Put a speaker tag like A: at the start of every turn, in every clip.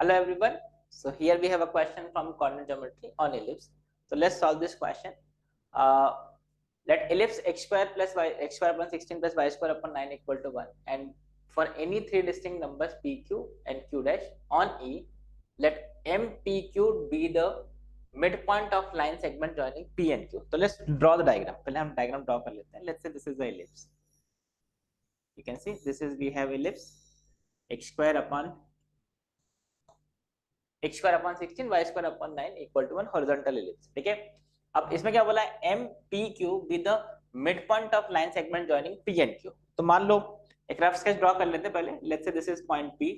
A: Hello everyone. So here we have a question from coordinate geometry on ellipse. So let's solve this question. Uh, let ellipse x square plus y x square upon 16 plus y square upon 9 equal to 1, and for any three distinct numbers p, q and q dash on E, let m p q be the midpoint of line segment joining p and q. So let's draw the diagram. पहले हम diagram draw कर लेते हैं. Let's say this is the ellipse. You can see this is we have ellipse x square upon x square upon 16 y square upon 9 equal to 1 horizontal ellipse. ठीक है. अब इसमें क्या बोला है, M P Q be the mid point of line segment joining P and Q. तो मान लो एक रफ स्केच ड्रॉ कर लेते हैं पहले. Let's say this is point P,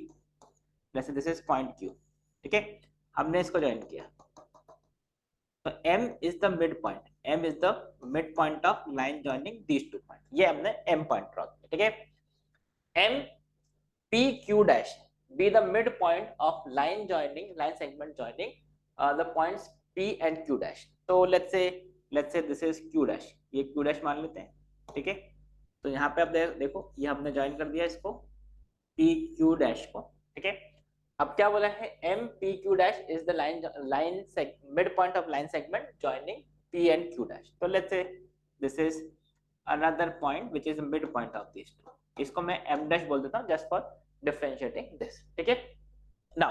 A: let's say this is point Q. ठीक है, हमने इसको ज्वाइन किया. तो m is the mid point, m is the mid point of line joining these two point. ये हमने m पॉइंट ड्रॉ किया. ठीक है, m p q dash be the midpoint of line segment joining the points p and q dash. So let's say this is q dash, ये q dash मान लेते हैं. ठीक है, तो यहाँ पे अब देखो ये हमने ज्वाइन कर दिया इसको p q dash को. ठीक है, अब क्या बोला है, m p q dash is the midpoint of line segment joining p and q dash. So let's say this is another point which is the midpoint of these two. इसको मैं m dash बोल देता हूँ just for differentiating this. ठीक है, now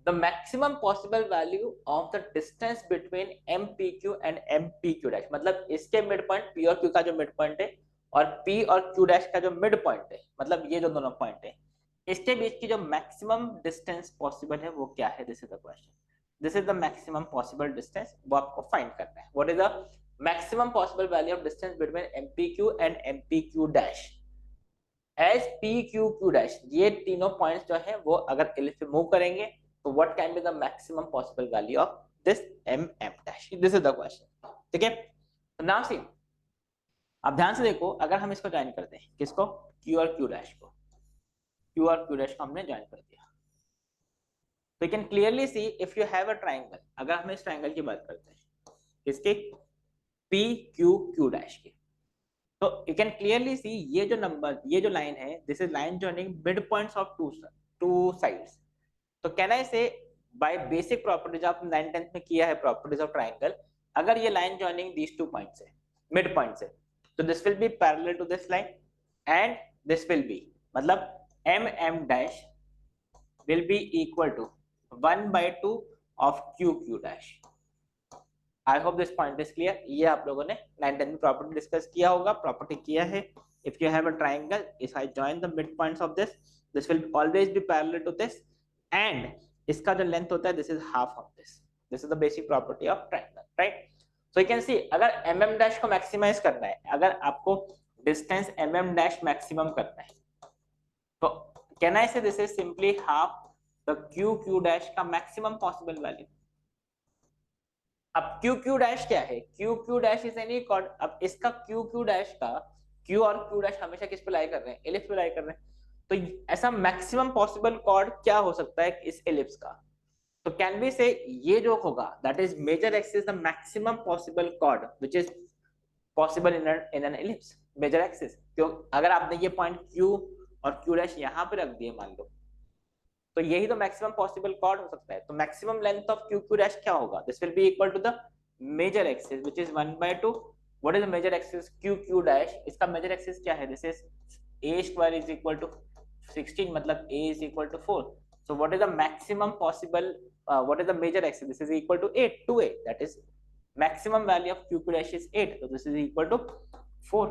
A: the maximum possible value of the distance between mpq and mpq dash, मतलब इसके mid point p और q का जो मिड पॉइंट है और p और q dash का जो मिड पॉइंट है, मतलब ये जो दोनों पॉइंट है, इसके बीच की जो मैक्सिमम डिस्टेंस पॉसिबल है वो क्या है. This is the question. This is the maximum possible distance, वो आपको फाइंड करना है. What is the maximum possible value of distance between mpq and mpq dash as P Q Q dash. ये तीनों पॉइंट्स जो है वो अगर एलिप्स पे मूव करेंगे तो what can be the maximum possible value of this M M dash. This is the question. ठीक है, तो नाउ सी, अब ध्यान से देखो, अगर हम इसको ज्वाइन करते हैं, किसको, क्यू और क्यू डैश को, क्यू और क्यू डैश को हमने ज्वाइन कर दिया, तो you can clearly see if you have a triangle. अगर हम इस ट्राइंगल की बात करते हैं, किसके, पी क्यू क्यू डैश की, तो यू कैन क्लियरली सी ये जो नंबर, ये जो लाइन है, this is line joining mid points of two sides. तो कैन आई से bye basic properties of 9th 10th में किया है, प्रॉपर्टीज ऑफ ट्रायंगल, अगर ये line joining these two points है, मिड पॉइंट्स है, तो this will be parallel to this line and this will be, मतलब M M dash will be equal to 1/2 of Q Q dash. I hope this point is clear. ये आप लोगों ने 9th 10th में property discuss किया होगा, property किया है. If you have a triangle, if I join the mid points of this, this will always be parallel to this, and इसका जो लेंथ होता है this is half of this. This is the basic property of triangle, right. So you can see, अगर mm dash को maximise करना है, अगर आपको डिस्टेंस mm डैश मैक्सिमम करना है, तो can I say this is simply half the Q Q dash का मैक्सिमम पॉसिबल वैल्यू. अब क्यू क्यू डैश क्या है, Q Q dash is any chord. अब इसका क्यू क्यू डैश का क्यू और क्यू डैश हमेशा किस पे लाई कर रहे हैं, एलिप्स पे लाई कर रहे हैं. तो ऐसा मैक्सिमम पॉसिबल कॉर्ड क्या हो सकता है इस एलिप्स का, तो कैन बी से ये जो होगा that is major axis the maximum possible chord which is possible in an ellipse. Major axis, क्यों, अगर आपने ये पॉइंट क्यू और क्यू डैश यहाँ पे रख दिए मान लो, तो यही तो मैक्सिमम पॉसिबल कॉर्ड हो सकता है. तो maximum length of Q Q dash क्या होगा, this will be equal to the major axis which is 1/2. What is the major axis Q Q dash, इसका मेजर एक्सिस क्या है, this is a square is equal to 16, मतलब a is equal to 4. So what is the maximum possible, what is the major axis, this is equal to 8, 2a, that is maximum value of q dash is 8, so this is equal to 4.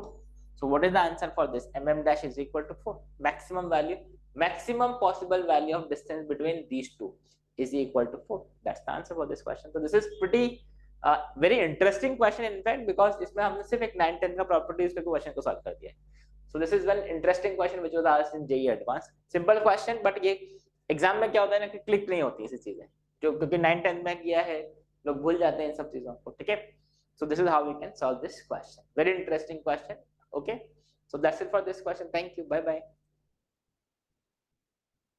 A: So what is the answer for this, mm dash is equal to 4. Maximum value, maximum possible value of distance between these two is equal to 4. That's the answer for this question. So this is pretty very interesting question in fact, because इसमें हमने सिर्फ एक 9th 10th का properties के question को solve कर दिया है. So this is one interesting question which was asked in JEE Advanced. Simple question, but ये एग्जाम में क्या होता है ना कि क्लिक नहीं होती ऐसी चीजें, जो क्योंकि 9th 10th में किया है, लोग भूल जाते हैं इन सब चीजों को. ठीक है, so this is how we can solve this question. Very interesting question. Okay, so that's it for this question. Thank you, bye bye.